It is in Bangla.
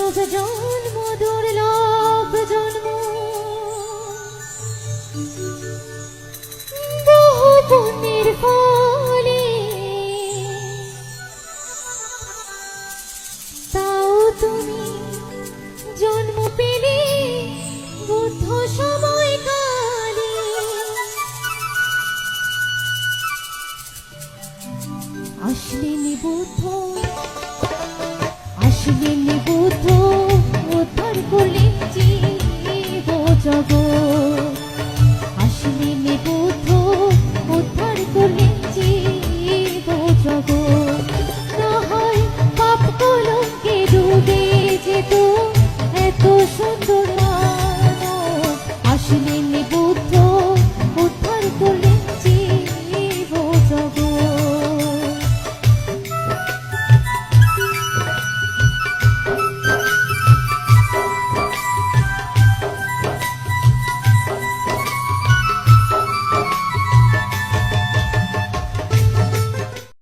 জন্ম দুর্লভ জন্ম বহু পুণ্যের ফলে তাও তুমি জন্ম পেলে বুদ্ধ সময়কালে। আসলেন বুদ্ধ, আসলেন বুদ্ধ